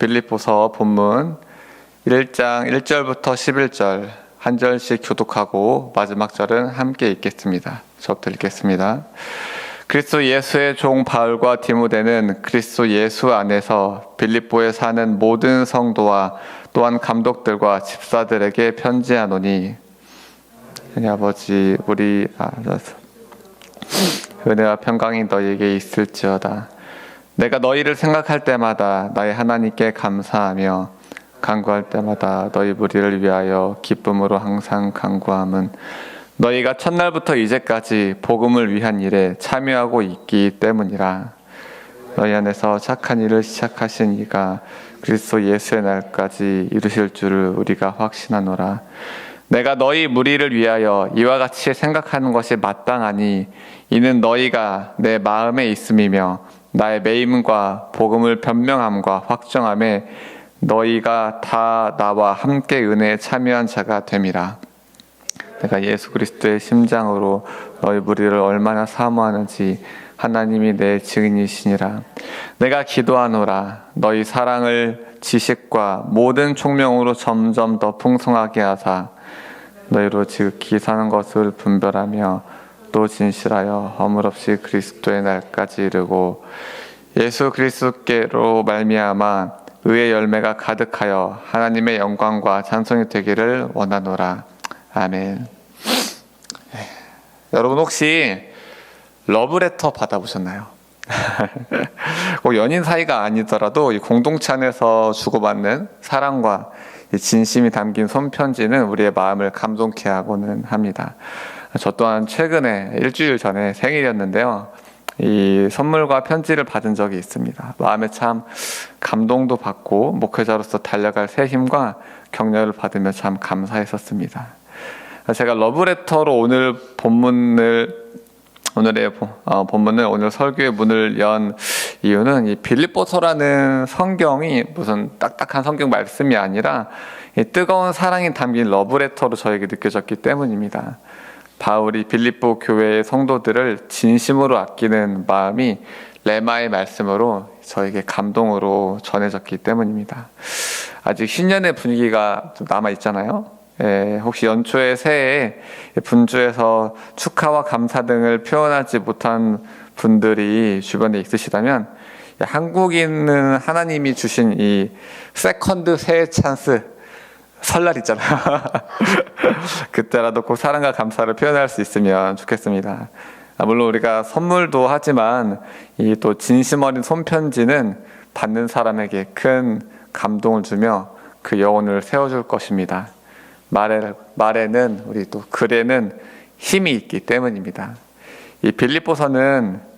빌립보서 본문 1장 1절부터 11절 한 절씩 교독하고 마지막 절은 함께 읽겠습니다. 저부터 읽겠습니다. 그리스도 예수의 종 바울과 디모데는 그리스도 예수 안에서 빌립보에 사는 모든 성도와 또한 감독들과 집사들에게 편지하노니, 하나님 아버지, 우리 은혜와 평강이 너희에게 있을지어다. 내가 너희를 생각할 때마다 나의 하나님께 감사하며 간구할 때마다 너희 무리를 위하여 기쁨으로 항상 간구함은 너희가 첫날부터 이제까지 복음을 위한 일에 참여하고 있기 때문이라. 너희 안에서 착한 일을 시작하신 이가 그리스도 예수의 날까지 이루실 줄을 우리가 확신하노라. 내가 너희 무리를 위하여 이와 같이 생각하는 것이 마땅하니 이는 너희가 내 마음에 있음이며 나의 매임과 복음을 변명함과 확정함에 너희가 다 나와 함께 은혜에 참여한 자가 됨이라. 내가 예수 그리스도의 심장으로 너희 무리를 얼마나 사모하는지 하나님이 내 증인이시니라. 내가 기도하노라. 너희 사랑을 지식과 모든 총명으로 점점 더 풍성하게 하사 너희로 지극히 사는 것을 분별하며 또 진실하여 허물없이 그리스도의 날까지 이르고 예수 그리스도께로 말미암아 의의 열매가 가득하여 하나님의 영광과 찬송이 되기를 원하노라. 아멘. 여러분 혹시 러브레터 받아보셨나요? 꼭 연인 사이가 아니더라도 이 공동체 안에서 주고받는 사랑과 진심이 담긴 손편지는 우리의 마음을 감동케 하고는 합니다. 저 또한 최근에 일주일 전에 생일이었는데요. 이 선물과 편지를 받은 적이 있습니다. 마음에 참 감동도 받고 목회자로서 달려갈 새 힘과 격려를 받으며 참 감사했었습니다. 제가 러브레터로 오늘 설교의 문을 연 이유는 이 빌립보서라는 성경이 무슨 딱딱한 성경 말씀이 아니라 이 뜨거운 사랑이 담긴 러브레터로 저에게 느껴졌기 때문입니다. 바울이 빌립보 교회의 성도들을 진심으로 아끼는 마음이 레마의 말씀으로 저에게 감동으로 전해졌기 때문입니다. 아직 신년의 분위기가 좀 남아있잖아요. 혹시 연초의 새해에 분주해서 축하와 감사 등을 표현하지 못한 분들이 주변에 있으시다면 한국인은 하나님이 주신 이 세컨드 새해 찬스 설날 있잖아요. 그때라도 꼭 사랑과 감사를 표현할 수 있으면 좋겠습니다. 물론 우리가 선물도 하지만 이 또 진심 어린 손편지는 받는 사람에게 큰 감동을 주며 그 영혼을 세워줄 것입니다. 말에는 우리 또 글에는 힘이 있기 때문입니다. 이 빌립보서는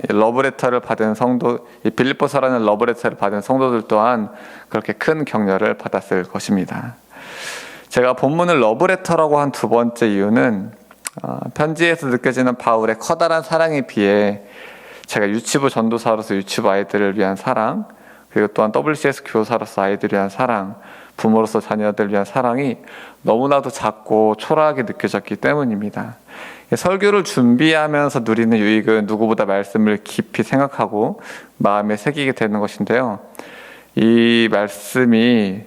러브레터를 받은 이 빌립보서라는 러브레터를 받은 성도들 또한 그렇게 큰 격려를 받았을 것입니다. 제가 본문을 러브레터라고 한 두 번째 이유는 편지에서 느껴지는 바울의 커다란 사랑에 비해 제가 유치부 전도사로서 유치부 아이들을 위한 사랑, 그리고 또한 WCS 교사로서 아이들을 위한 사랑, 부모로서 자녀들을 위한 사랑이 너무나도 작고 초라하게 느껴졌기 때문입니다. 설교를 준비하면서 누리는 유익은 누구보다 말씀을 깊이 생각하고 마음에 새기게 되는 것인데요. 이 말씀이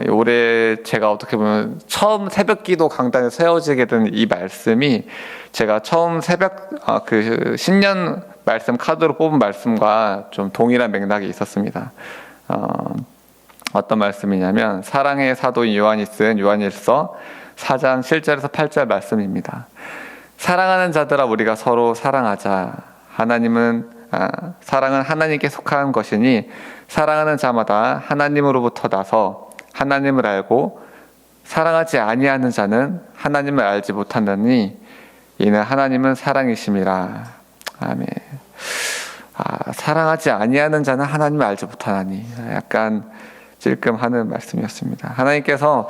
올해 제가 어떻게 보면 처음 새벽기도 강단에 세워지게 된 이 말씀이 제가 처음 신년 말씀 카드로 뽑은 말씀과 좀 동일한 맥락이 있었습니다. 어떤 말씀이냐면 사랑의 사도인 요한이 쓴 요한일서 4장 7절에서 8절 말씀입니다. 사랑하는 자들아 우리가 서로 사랑하자. 사랑은 하나님께 속한 것이니 사랑하는 자마다 하나님으로부터 나서 하나님을 알고 사랑하지 아니하는 자는 하나님을 알지 못한다니 이는 하나님은 사랑이심이라. 아멘. 사랑하지 아니하는 자는 하나님을 알지 못하나니, 약간 찔끔하는 말씀이었습니다. 하나님께서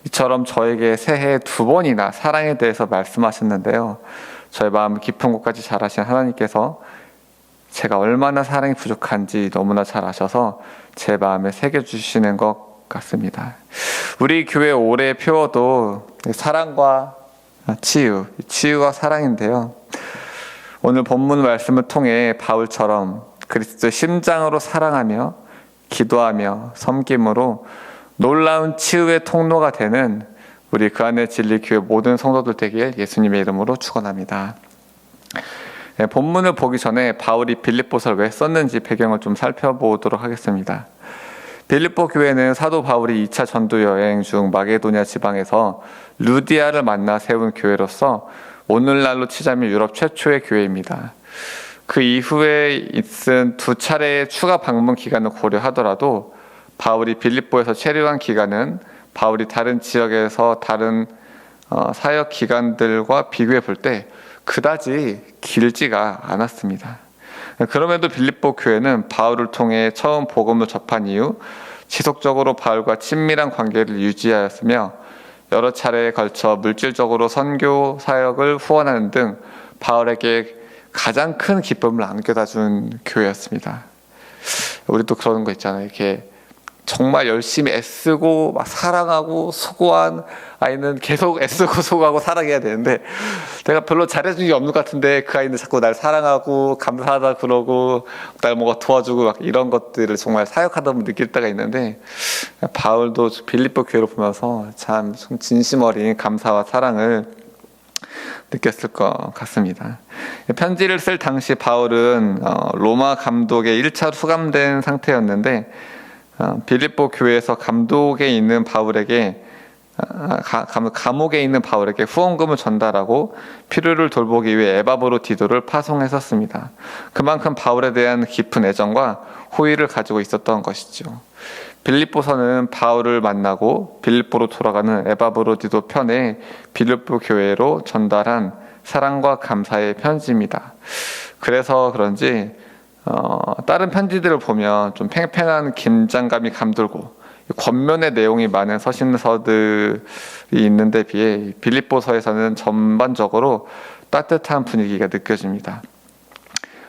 이처럼 저에게 새해 2번이나 사랑에 대해서 말씀하셨는데요. 저의 마음 깊은 곳까지 잘 아신 하나님께서 제가 얼마나 사랑이 부족한지 너무나 잘 아셔서 제 마음에 새겨주시는 것 같습니다. 우리 교회 올해 표어도 사랑과 치유와 사랑인데요. 오늘 본문 말씀을 통해 바울처럼 그리스도의 심장으로 사랑하며 기도하며 섬김으로 놀라운 치유의 통로가 되는 우리 그 안에 진리 교회 모든 성도들 되길 예수님의 이름으로 축원합니다. 본문을 보기 전에 바울이 빌립보서를 왜 썼는지 배경을 좀 살펴보도록 하겠습니다. 빌립보 교회는 사도 바울이 2차 전도 여행 중 마게도냐 지방에서 루디아를 만나 세운 교회로서 오늘날로 치자면 유럽 최초의 교회입니다. 그 이후에 있은 두 차례의 추가 방문 기간을 고려하더라도 바울이 빌립보에서 체류한 기간은 바울이 다른 지역에서 다른 사역 기간들과 비교해 볼 때 그다지 길지가 않았습니다. 그럼에도 빌립보 교회는 바울을 통해 처음 복음을 접한 이후 지속적으로 바울과 친밀한 관계를 유지하였으며 여러 차례에 걸쳐 물질적으로 선교 사역을 후원하는 등 바울에게 가장 큰 기쁨을 안겨다 준 교회였습니다. 우리도 그러는 거 있잖아요. 이렇게 정말 열심히 애쓰고 막 사랑하고 수고한 아이는 계속 애쓰고 수고하고 사랑해야 되는데 내가 별로 잘해준 게 없는 것 같은데 그 아이는 자꾸 날 사랑하고 감사하다 그러고 날 뭔가 도와주고 막 이런 것들을 정말 사역하다 보면 느낄 때가 있는데 바울도 빌립보 교회를 보면서 참 진심 어린 감사와 사랑을 느꼈을 것 같습니다. 편지를 쓸 당시 바울은 로마 감독에 1차로 수감된 상태였는데 빌립보 교회에서 감옥에 있는 바울에게 후원금을 전달하고 필요를 돌보기 위해 에바브로디도를 파송했었습니다. 그만큼 바울에 대한 깊은 애정과 호의를 가지고 있었던 것이죠. 빌립보서는 바울을 만나고 빌립보로 돌아가는 에바브로디도 편에 빌립보 교회로 전달한 사랑과 감사의 편지입니다. 그래서 그런지 다른 편지들을 보면 좀 팽팽한 긴장감이 감돌고 권면의 내용이 많은 서신서들이 있는데 비해 빌립보서에서는 전반적으로 따뜻한 분위기가 느껴집니다.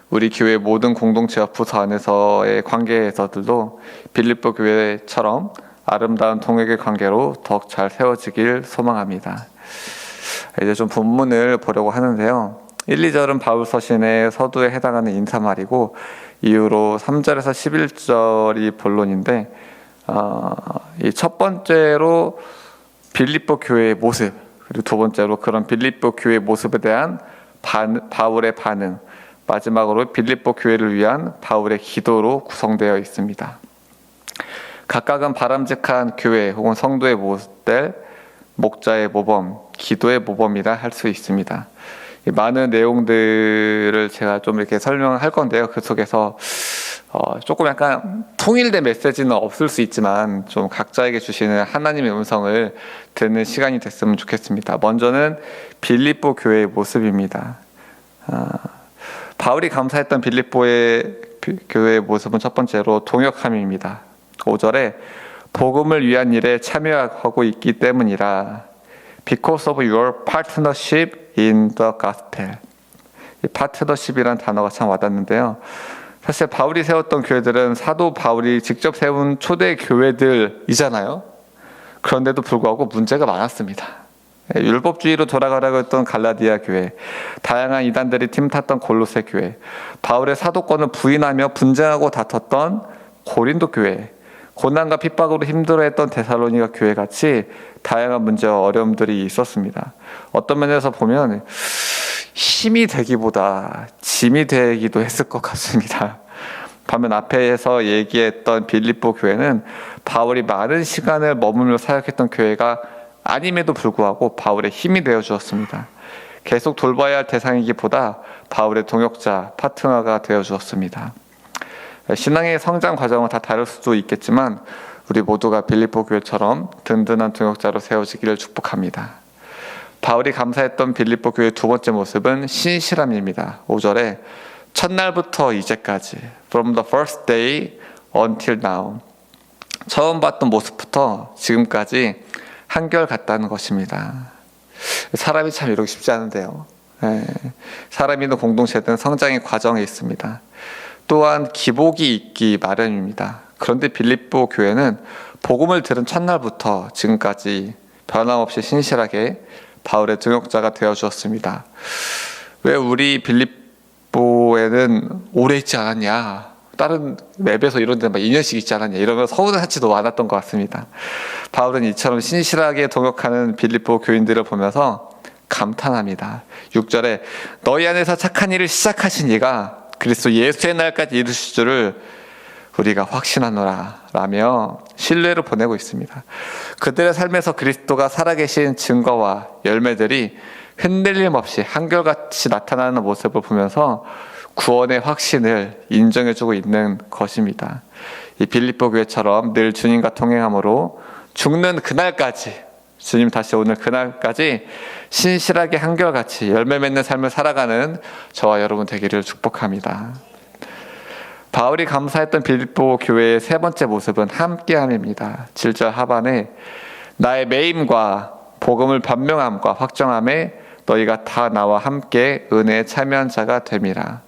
우리 교회 모든 공동체와 부서 안에서의 관계에서들도 빌립보 교회처럼 아름다운 동역의 관계로 더욱 잘 세워지길 소망합니다. 이제 좀 본문을 보려고 하는데요. 1, 2절은 바울 서신의 서두에 해당하는 인사말이고 이후로 3절에서 11절이 본론인데 이 첫 번째로 빌립보 교회의 모습, 그리고 두 번째로 그런 빌립보 교회의 모습에 대한 바울의 반응, 마지막으로 빌립보 교회를 위한 바울의 기도로 구성되어 있습니다. 각각은 바람직한 교회 혹은 성도의 모델, 목자의 모범, 기도의 모범이라 할 수 있습니다. 많은 내용들을 제가 좀 이렇게 설명을 할 건데요. 그 속에서 조금 약간 통일된 메시지는 없을 수 있지만 좀 각자에게 주시는 하나님의 음성을 듣는 시간이 됐으면 좋겠습니다. 먼저는 빌립보 교회의 모습입니다. 바울이 감사했던 빌립보의 교회의 모습은 첫 번째로 동역함입니다. 5절에 복음을 위한 일에 참여하고 있기 때문이라 because of your partnership in the gospel. 이 파트너십이라는 단어가 참 와닿는데요. 사실 바울이 세웠던 교회들은 사도 바울이 직접 세운 초대 교회들이잖아요. 그런데도 불구하고 문제가 많았습니다. 율법주의로 돌아가라고 했던 갈라디아 교회, 다양한 이단들이 팀탔던 골로새 교회, 바울의 사도권을 부인하며 분쟁하고 다퉜던 고린도 교회, 고난과 핍박으로 힘들어했던 데살로니가 교회 같이 다양한 문제와 어려움들이 있었습니다. 어떤 면에서 보면 힘이 되기보다 짐이 되기도 했을 것 같습니다. 반면 앞에서 얘기했던 빌립보 교회는 바울이 많은 시간을 머물며 사역했던 교회가 아님에도 불구하고 바울의 힘이 되어 주었습니다. 계속 돌봐야 할 대상이기보다 바울의 동역자, 파트너가 되어 주었습니다. 신앙의 성장 과정은 다 다를 수도 있겠지만 우리 모두가 빌립보 교회처럼 든든한 동역자로 세워지기를 축복합니다. 바울이 감사했던 빌립보 교회의 두 번째 모습은 신실함입니다. 5절에 첫날부터 이제까지 From the first day until now 처음 봤던 모습부터 지금까지 한결같다는 것입니다. 사람이 참 이러기 쉽지 않은데요. 사람이 있는 공동체든 성장의 과정에 있습니다. 또한 기복이 있기 마련입니다. 그런데 빌립보 교회는 복음을 들은 첫날부터 지금까지 변함없이 신실하게 바울의 동역자가 되어 주었습니다. 왜 우리 빌립보에는 오래 있지 않았냐? 다른 웹에서 이런 데막 2년씩 있지 않았냐 이러면 서운하지도 않았던 것 같습니다. 바울은 이처럼 신실하게 동역하는 빌립보 교인들을 보면서 감탄합니다. 6절에 너희 안에서 착한 일을 시작하신 이가 그리스도 예수의 날까지 이루실 줄을 우리가 확신하노라 라며 신뢰를 보내고 있습니다. 그들의 삶에서 그리스도가 살아계신 증거와 열매들이 흔들림 없이 한결같이 나타나는 모습을 보면서 구원의 확신을 인정해주고 있는 것입니다. 이 빌립보 교회처럼 늘 주님과 동행함으로 죽는 그날까지, 주님 다시 오늘 그날까지 신실하게 한결같이 열매 맺는 삶을 살아가는 저와 여러분 되기를 축복합니다. 바울이 감사했던 빌립보 교회의 세 번째 모습은 함께함입니다. 7절 하반에 나의 매임과 복음을 변명함과 확정함에 너희가 다 나와 함께 은혜에 참여한 자가 됨이라.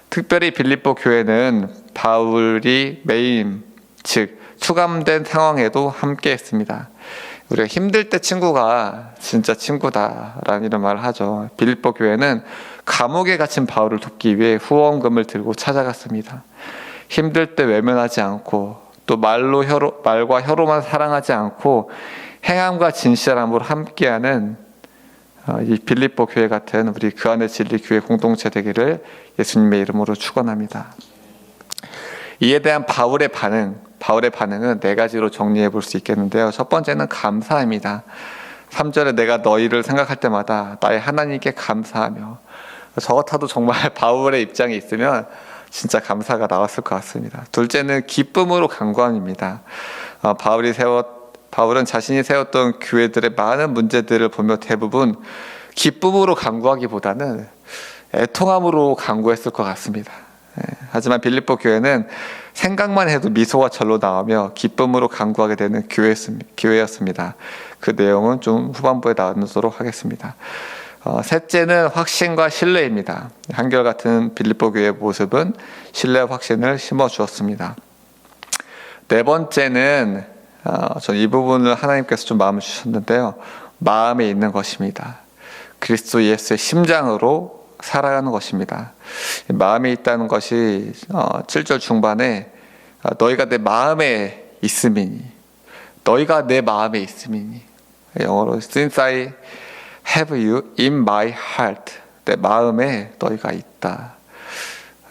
특별히 빌립보 교회는 바울이 매임, 즉 추감된 상황에도 함께 했습니다. 우리가 힘들 때 친구가 진짜 친구다라는 이런 말을 하죠. 빌립보 교회는 감옥에 갇힌 바울을 돕기 위해 후원금을 들고 찾아갔습니다. 힘들 때 외면하지 않고 또 말과 혀로만 사랑하지 않고 행함과 진실함으로 함께하는 이 빌립보 교회 같은 우리 그 안에 진리 교회 공동체 되기를 예수님의 이름으로 축원합니다. 이에 대한 바울의 반응은 네 가지로 정리해 볼 수 있겠는데요. 첫 번째는 감사입니다. 3절에 내가 너희를 생각할 때마다 나의 하나님께 감사하며, 저 같아도 정말 바울의 입장에 있으면 진짜 감사가 나왔을 것 같습니다. 둘째는 기쁨으로 간구함입니다. 바울은 자신이 세웠던 교회들의 많은 문제들을 보며 대부분 기쁨으로 간구하기보다는 애통함으로 간구했을 것 같습니다. 하지만 빌립보 교회는 생각만 해도 미소가 절로 나오며 기쁨으로 간구하게 되는 교회였습니다. 그 내용은 좀 후반부에 나누도록 하겠습니다. 셋째는 확신과 신뢰입니다. 한결같은 빌립보 교회의 모습은 신뢰와 확신을 심어주었습니다. 네 번째는 전 이 부분을 하나님께서 좀 마음을 주셨는데요. 마음에 있는 것입니다. 그리스도 예수의 심장으로 살아가는 것입니다. 마음에 있다는 것이 7절 중반에 너희가 내 마음에 있음이니, 너희가 내 마음에 있음이니, 영어로 since I have you in my heart, 내 마음에 너희가 있다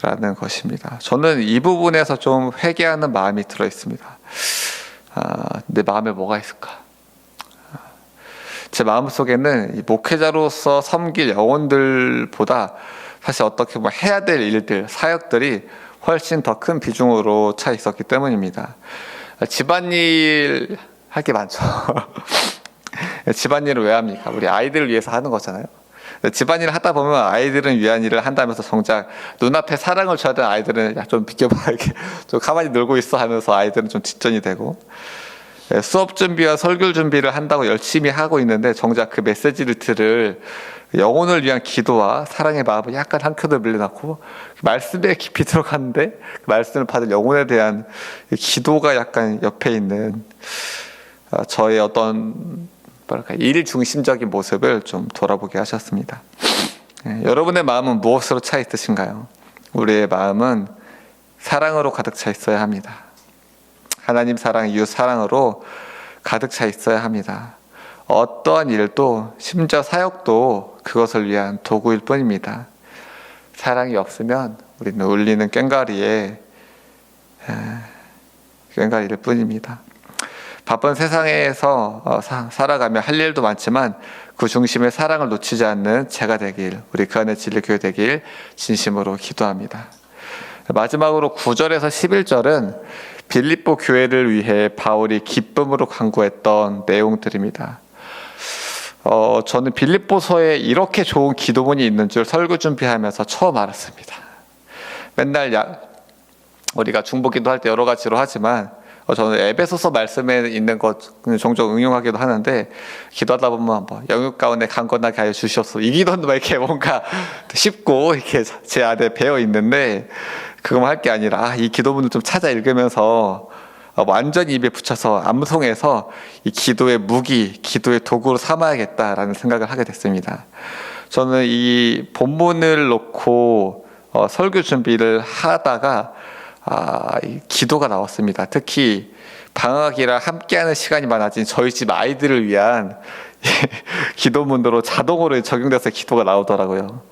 라는 것입니다. 저는 이 부분에서 좀 회개하는 마음이 들어 있습니다. 내 마음에 뭐가 있을까? 제 마음속에는 이 목회자로서 섬길 영혼들보다 사실 어떻게 보면 해야 될 일들, 사역들이 훨씬 더 큰 비중으로 차 있었기 때문입니다. 집안일 할 게 많죠. 집안일을 왜 합니까? 우리 아이들을 위해서 하는 거잖아요. 집안일을 하다 보면 아이들은 위한 일을 한다면서 정작 눈앞에 사랑을 줘야 되는 아이들은 야, 좀 비켜봐, 이렇게 좀 가만히 놀고 있어 하면서 아이들은 좀 뒷전이 되고, 수업 준비와 설교 준비를 한다고 열심히 하고 있는데 정작 그 메시지를 들을 영혼을 위한 기도와 사랑의 마음을 약간 한 켠을 밀려놓고 말씀에 깊이 들어갔는데 그 말씀을 받을 영혼에 대한 기도가 약간 옆에 있는 저의 어떤 일 중심적인 모습을 좀 돌아보게 하셨습니다. 여러분의 마음은 무엇으로 차 있으신가요? 우리의 마음은 사랑으로 가득 차 있어야 합니다. 하나님 사랑, 이웃 사랑으로 가득 차 있어야 합니다. 어떠한 일도, 심지어 사역도 그것을 위한 도구일 뿐입니다. 사랑이 없으면 우리는 울리는 꽹과리일 뿐입니다. 바쁜 세상에서 살아가며 할 일도 많지만 그 중심에 사랑을 놓치지 않는 제가 되길, 우리 그 안에 진리 교회 되길 진심으로 기도합니다. 마지막으로 9절에서 11절은 빌립보 교회를 위해 바울이 기쁨으로 간구했던 내용들입니다. 저는 빌립보서에 이렇게 좋은 기도문이 있는 줄 설교 준비하면서 처음 알았습니다. 맨날 우리가 중보기도 할 때 여러 가지로 하지만 저는 에베소서 말씀에 있는 것 종종 응용하기도 하는데, 기도하다 보면 뭐 영육 가운데 강건하게 하여 주시옵소서, 이 기도는 이렇게 뭔가 쉽고 이렇게 제 안에 배어 있는데 그것만 할 게 아니라 이 기도문을 좀 찾아 읽으면서 완전히 입에 붙여서 암송해서 이 기도의 무기, 기도의 도구로 삼아야겠다라는 생각을 하게 됐습니다. 저는 이 본문을 놓고 설교 준비를 하다가 이 기도가 나왔습니다. 특히 방학이라 함께하는 시간이 많아진 저희 집 아이들을 위한 기도문으로 자동으로 적용돼서 기도가 나오더라고요.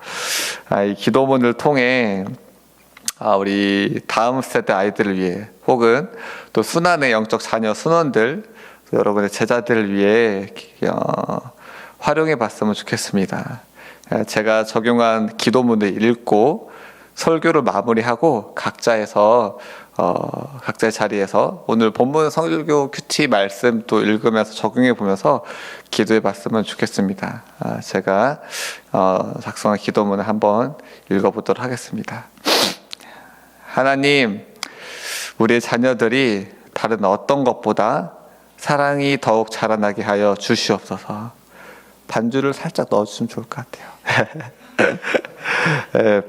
이 기도문을 통해 우리 다음 세대 아이들을 위해, 혹은 또 순환의 영적 자녀 순원들, 여러분의 제자들을 위해 활용해 봤으면 좋겠습니다. 제가 적용한 기도문을 읽고 설교를 마무리하고 각자의 자리에서 오늘 본문 설교 큐티 말씀 또 읽으면서 적용해 보면서 기도해 봤으면 좋겠습니다. 제가 작성한 기도문을 한번 읽어보도록 하겠습니다. 하나님, 우리의 자녀들이 다른 어떤 것보다 사랑이 더욱 자라나게 하여 주시옵소서. 반주를 살짝 넣어주시면 좋을 것 같아요.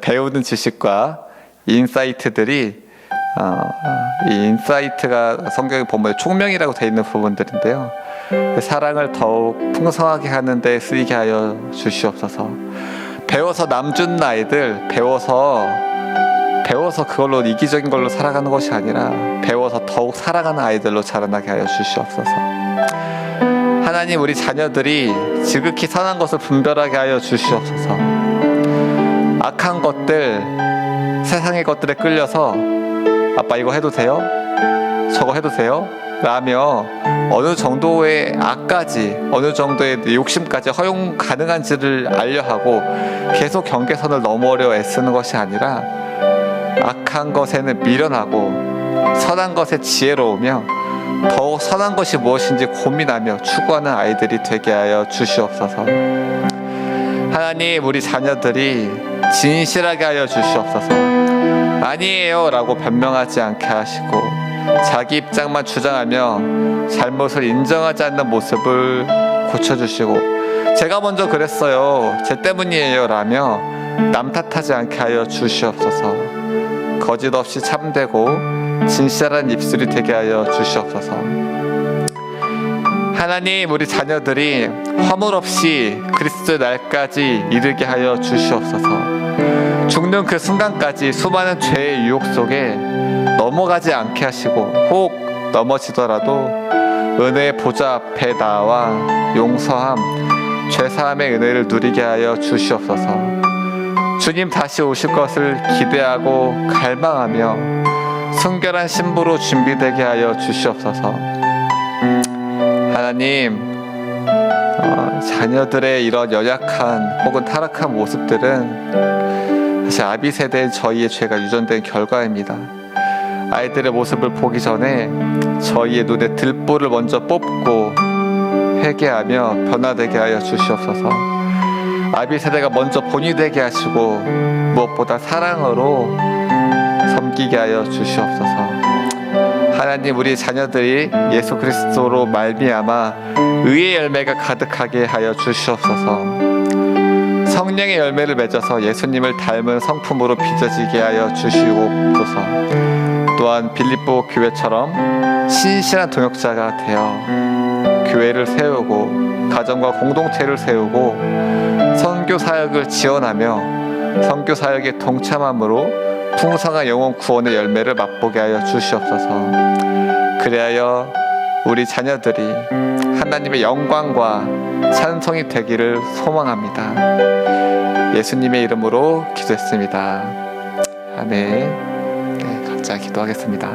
배우는 지식과 인사이트들이 이 인사이트가 성경의 본문에 총명이라고 되어 있는 부분들인데요. 사랑을 더욱 풍성하게 하는 데 쓰이게 하여 주시옵소서. 배워서 남준 아이들, 배워서 그걸로 이기적인 걸로 살아가는 것이 아니라 배워서 더욱 사랑하는 아이들로 자라나게 하여 주시옵소서. 하나님, 우리 자녀들이 지극히 선한 것을 분별하게 하여 주시옵소서. 악한 것들, 세상의 것들에 끌려서 아빠 이거 해도 돼요? 저거 해도 돼요? 라며 어느 정도의 악까지, 어느 정도의 욕심까지 허용 가능한지를 알려하고 계속 경계선을 넘어오려 애쓰는 것이 아니라 악한 것에는 미련하고 선한 것에 지혜로우며 더욱 선한 것이 무엇인지 고민하며 추구하는 아이들이 되게 하여 주시옵소서. 하나님, 우리 자녀들이 진실하게 하여 주시옵소서. 아니에요 라고 변명하지 않게 하시고 자기 입장만 주장하며 잘못을 인정하지 않는 모습을 고쳐주시고, 제가 먼저 그랬어요, 제 때문이에요 라며 남 탓하지 않게 하여 주시옵소서. 거짓 없이 참되고 진실한 입술이 되게 하여 주시옵소서. 하나님, 우리 자녀들이 허물 없이 그리스도의 날까지 이르게 하여 주시옵소서. 죽는 그 순간까지 수많은 죄의 유혹 속에 넘어가지 않게 하시고, 혹 넘어지더라도 은혜의 보좌 앞에 나와 용서함, 죄사함의 은혜를 누리게 하여 주시옵소서. 주님 다시 오실 것을 기대하고 갈망하며 순결한 신부로 준비되게 하여 주시옵소서. 하나님, 자녀들의 이런 연약한 혹은 타락한 모습들은 사실 아비 세대인 저희의 죄가 유전된 결과입니다. 아이들의 모습을 보기 전에 저희의 눈에 들보를 먼저 뽑고 회개하며 변화되게 하여 주시옵소서. 아비 세대가 먼저 본이 되게 하시고 무엇보다 사랑으로 섬기게 하여 주시옵소서. 하나님, 우리 자녀들이 예수 그리스도로 말미암아 의의 열매가 가득하게 하여 주시옵소서. 성령의 열매를 맺어서 예수님을 닮은 성품으로 빚어지게 하여 주시옵소서. 또한 빌립보 교회처럼 신실한 동역자가 되어 교회를 세우고 가정과 공동체를 세우고 선교 사역을 지원하며 선교 사역에 동참함으로 풍성한 영혼 구원의 열매를 맛보게 하여 주시옵소서. 그리하여 우리 자녀들이 하나님의 영광과 찬송이 되기를 소망합니다. 예수님의 이름으로 기도했습니다. 아멘. 네, 각자 기도하겠습니다.